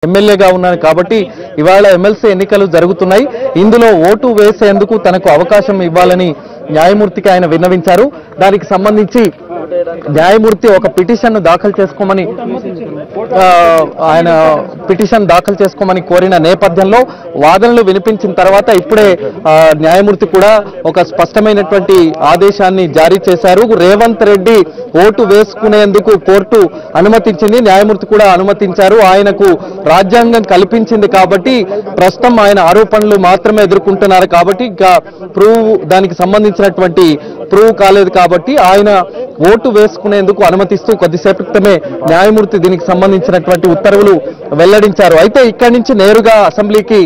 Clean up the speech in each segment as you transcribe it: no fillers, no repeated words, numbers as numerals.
ఎమ్మెల్యేగా ఉన్నాను కాబట్టి ఇవాళ ఎమ్మెల్సీ ఎన్నికలు జరుగుతున్నాయి. ఇందులో ఓటు వేసేందుకు తనకు అవకాశం ఇవ్వాలని న్యాయమూర్తికి ఆయన విన్నవించారు. దానికి సంబంధించి న్యాయమూర్తి ఒక పిటిషన్ దాఖలు చేసుకోమని కోరిన నేపథ్యంలో వాదనలు వినిపించిన తర్వాత ఇప్పుడే న్యాయమూర్తి కూడా ఒక స్పష్టమైనటువంటి ఆదేశాన్ని జారీ చేశారు. రేవంత్ రెడ్డి ఓటు వేసుకునేందుకు కోర్టు అనుమతించింది, న్యాయమూర్తి కూడా అనుమతించారు. ఆయనకు రాజ్యాంగం కల్పించింది కాబట్టి ప్రస్తుతం ఆయన ఆరోపణలు మాత్రమే ఎదుర్కొంటున్నారు కాబట్టి ఇంకా దానికి సంబంధించినటువంటి ప్రూవ్ కాలేదు కాబట్టి ఆయన ఓటు వేసుకునేందుకు అనుమతిస్తూ కొద్దిసేపటి క్రితమే న్యాయమూర్తి దీనికి సంబంధించినటువంటి ఉత్తర్వులు వెల్లడించారు. అయితే ఇక్కడి నుంచి నేరుగా అసెంబ్లీకి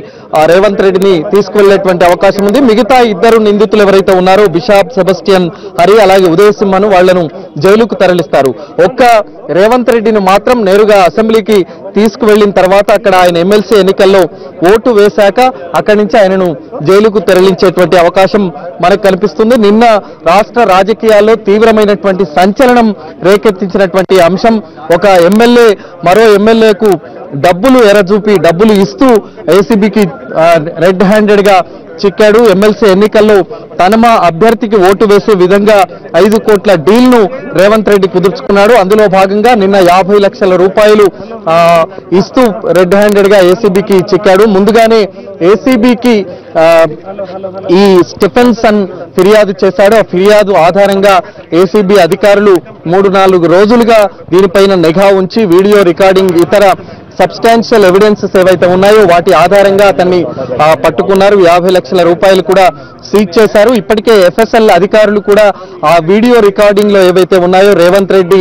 రేవంత్ రెడ్డిని తీసుకువెళ్లేటువంటి అవకాశం ఉంది. మిగతా ఇద్దరు నిందితులు ఎవరైతే ఉన్నారో బిషప్ సెబస్టియన్ హరి అలాగే ఉదయ్ సింహను వాళ్లను జైలుకు తరలిస్తారు. ఒక్క రేవంత్ రెడ్డిని మాత్రం నేరుగా అసెంబ్లీకి తీసుకువెళ్లిన తర్వాత అక్కడ ఆయన ఎమ్మెల్సీ ఎన్నికల్లో ఓటు వేశాక అక్కడి నుంచి ఆయనను జైలుకు తరలించేటువంటి అవకాశం మనకు కనిపిస్తుంది. నిన్న రాష్ట్ర రాజకీయాల్లో తీవ్రమైనటువంటి సంచలనం రేకెత్తించినటువంటి అంశం ఒక ఎమ్మెల్యే మరో ఎమ్మెల్యేకు డబ్బులు ఎరచూపి డబ్బులు ఇస్తూ ఏసీబీకి రెడ్ హ్యాండెడ్ గా చిక్కాడు. ఎమ్మెల్సీ ఎన్నికల్లో తనమ అభ్యర్థికి ఓటు వేసే విధంగా 5 కోట్ల డీల్ ను రేవంత్ రెడ్డి కుదుర్చుకున్నాడు. అందులో భాగంగా నిన్న 50 లక్షల రూపాయలు ఇస్తూ రెడ్ హ్యాండెడ్ గా ఏసీబీకి చిక్కాడు. ముందుగానే ఏసీబీకి ఈ స్టెఫెన్సన్ ఫిర్యాదు చేశాడు. ఆ ఫిర్యాదు ఆధారంగా ఏసీబీ అధికారులు 3-4 రోజులుగా దీనిపైన నిఘా ఉంచి వీడియో రికార్డింగ్ ఇతర సబ్స్టాన్షియల్ ఎవిడెన్సెస్ ఏవైతే ఉన్నాయో వాటి ఆధారంగా అతన్ని పట్టుకున్నారు. 50 లక్షల రూపాయలు కూడా సీజ్ చేశారు. ఇప్పటికే ఎఫ్ఎస్ఎల్ అధికారులు కూడా ఆ వీడియో రికార్డింగ్ లో ఏవైతే ఉన్నాయో రేవంత్ రెడ్డి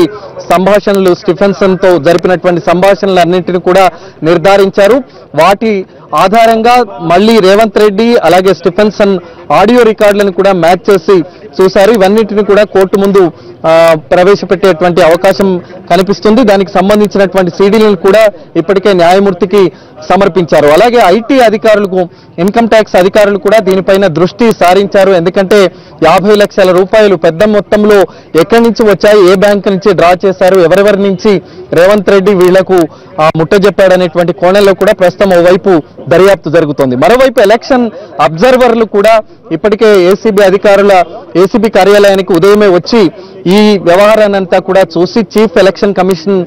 సంభాషణలు స్టీఫెన్సన్ తో జరిపినటువంటి సంభాషణలన్నింటినీ కూడా నిర్ధారించారు. వాటి ఆధారంగా మళ్ళీ రేవంత్ రెడ్డి అలాగే స్టీఫెన్సన్ ఆడియో రికార్డులను కూడా మ్యాచ్ చేసి చూశారు. ఇవన్నింటినీ కూడా కోర్టు ముందు ప్రవేశపెట్టేటువంటి అవకాశం కనిపిస్తుంది. దానికి సంబంధించినటువంటి సీడీలను కూడా ఇప్పటికే న్యాయమూర్తికి సమర్పించారు. అలాగే ఐటీ అధికారులకు ఇన్కమ్ ట్యాక్స్ అధికారులు కూడా దీనిపైన దృష్టి సారించారు. ఎందుకంటే 50 లక్షల రూపాయలు పెద్ద మొత్తంలో ఎక్కడి నుంచి వచ్చాయి, ఏ బ్యాంకు నుంచి డ్రా చేశారు, ఎవరెవరి నుంచి రేవంత్ రెడ్డి వీళ్లకు ముట్టజెప్పాడనేటువంటి కోణంలో కూడా ప్రస్తుతం ఓవైపు దర్యాప్తు జరుగుతోంది. మరోవైపు ఎలక్షన్ అబ్జర్వర్లు కూడా ఇప్పటికే ఏసీబీ కార్యాలయానికి ఉదయమే వచ్చి ఈ వ్యవహారాన్నంతా కూడా చూసి చీఫ్ ఎలక్షన్ కమిషన్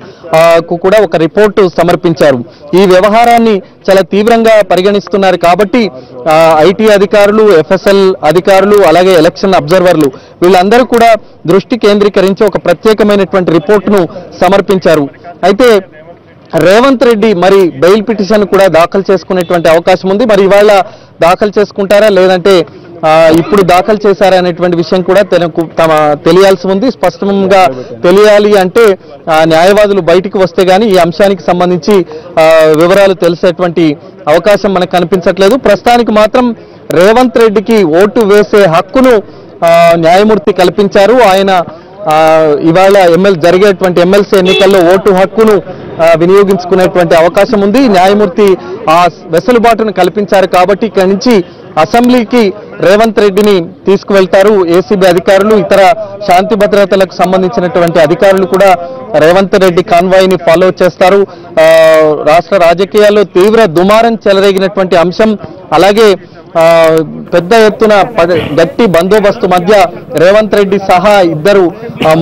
కు కూడా ఒక రిపోర్టు సమర్పించారు. ఈ వ్యవహారాన్ని చాలా తీవ్రంగా పరిగణిస్తున్నారు కాబట్టి ఐటీ అధికారులు, ఎఫ్ఎస్ఎల్ అధికారులు అలాగే ఎలక్షన్ అబ్జర్వర్లు వీళ్ళందరూ కూడా దృష్టి కేంద్రీకరించి ఒక ప్రత్యేకమైనటువంటి రిపోర్టును సమర్పించారు. అయితే రేవంత్ రెడ్డి మరి బెయిల్ పిటిషన్ కూడా దాఖలు చేసుకునేటువంటి అవకాశం ఉంది. మరి ఇవాళ దాఖలు చేసుకుంటారా లేదంటే ఇప్పుడు దాఖలు చేశారా అనేటువంటి విషయం కూడా తెలియాల్సి ఉంది. స్పష్టంగా తెలియాలి అంటే న్యాయవాదులు బయటికి వస్తే గానీ ఈ అంశానికి సంబంధించి వివరాలు తెలిసేటువంటి అవకాశం మనకు కనిపించట్లేదు. ప్రస్తుతానికి మాత్రం రేవంత్ రెడ్డికి ఓటు వేసే హక్కును న్యాయమూర్తి కల్పించారు. ఆయన ఇవాళ జరిగేటువంటి ఎమ్మెల్సీ ఎన్నికల్లో ఓటు హక్కును వినియోగించుకునేటువంటి అవకాశం ఉంది. న్యాయమూర్తి ఆ వెసులుబాటును కల్పించారు కాబట్టి ఇక్కడి నుంచి అసెంబ్లీకి రేవంత్ రెడ్డిని తీసుకువెళ్తారు ఏసీబీ అధికారులు. ఇతర శాంతి భద్రతలకు సంబంధించినటువంటి అధికారులు కూడా రేవంత్ రెడ్డి కాన్వాయ్ ని ఫాలో చేస్తారు. రాష్ట్ర రాజకీయాల్లో తీవ్ర దుమారం చెలరేగినటువంటి అంశం. అలాగే పెద్ద ఎత్తున గట్టి బందోబస్తు మధ్య రేవంత్ రెడ్డి సహా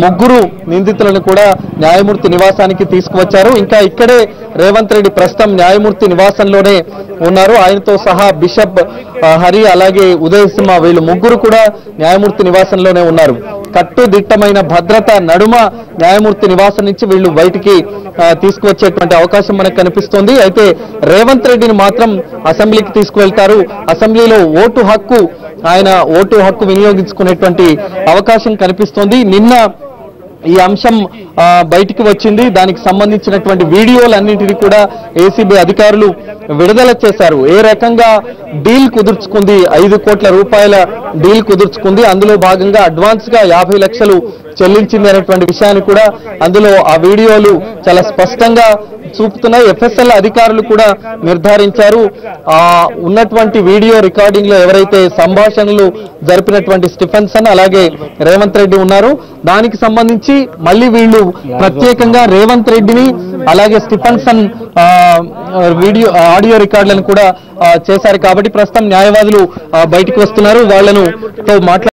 ముగ్గురు నిందితులను కూడా న్యాయమూర్తి నివాసానికి తీసుకువచ్చారు. ఇంకా ఇక్కడే రేవంత్ రెడ్డి ప్రస్తుతం న్యాయమూర్తి నివాసంలోనే ఉన్నారు. ఆయనతో సహా బిషప్ హరి అలాగే ఉదయ్ సింహ వీళ్ళు ముగ్గురు కూడా న్యాయమూర్తి నివాసంలోనే ఉన్నారు. కట్టుదిట్టమైన భద్రత నడుమ న్యాయమూర్తి నివాసం నుంచి వీళ్ళు బయటికి తీసుకువచ్చేటువంటి అవకాశం మనకు కనిపిస్తోంది. అయితే రేవంత్ రెడ్డిని మాత్రం అసెంబ్లీకి తీసుకువెళ్తారు. అసెంబ్లీలో ఆయన ఓటు హక్కు వినియోగించుకునేటువంటి అవకాశం కనిపిస్తోంది. నిన్న ఈ అంశం బయటికి వచ్చింది. దానికి సంబంధించినటువంటి వీడియోలన్నింటినీ కూడా ఏసీబీ అధికారులు విడుదల చేశారు. ఏ రకంగా డీల్ కుదుర్చుకుంది, 5 కోట్ల రూపాయల డీల్ కుదుర్చుకుంది. అందులో భాగంగా అడ్వాన్స్ గా 50 లక్షలు చెల్లించింది అనేటువంటి విషయాన్ని కూడా అందులో ఆ వీడియోలు చాలా స్పష్టంగా చూపుతున్నాయి. FSL అధికారులు కూడా నిర్ధారించారు. ఉన్నటువంటి వీడియో రికార్డింగ్ లో ఎవరైతే సంభాషణలు జరిపినటువంటి స్టీఫెన్సన్ అలాగే రేవంత్ రెడ్డి ఉన్నారు, దానికి సంబంధించి మళ్ళీ వీళ్ళు ప్రత్యేకంగా రేవంత్ రెడ్డిని అలాగే స్టీఫెన్సన్ వీడియో ఆడియో రికార్డులను కూడా చేశారు. కాబట్టి ప్రస్తుతం న్యాయవాదులు బయటకు వస్తున్నారు, వాళ్ళను మాట్లాడుతున్నారు.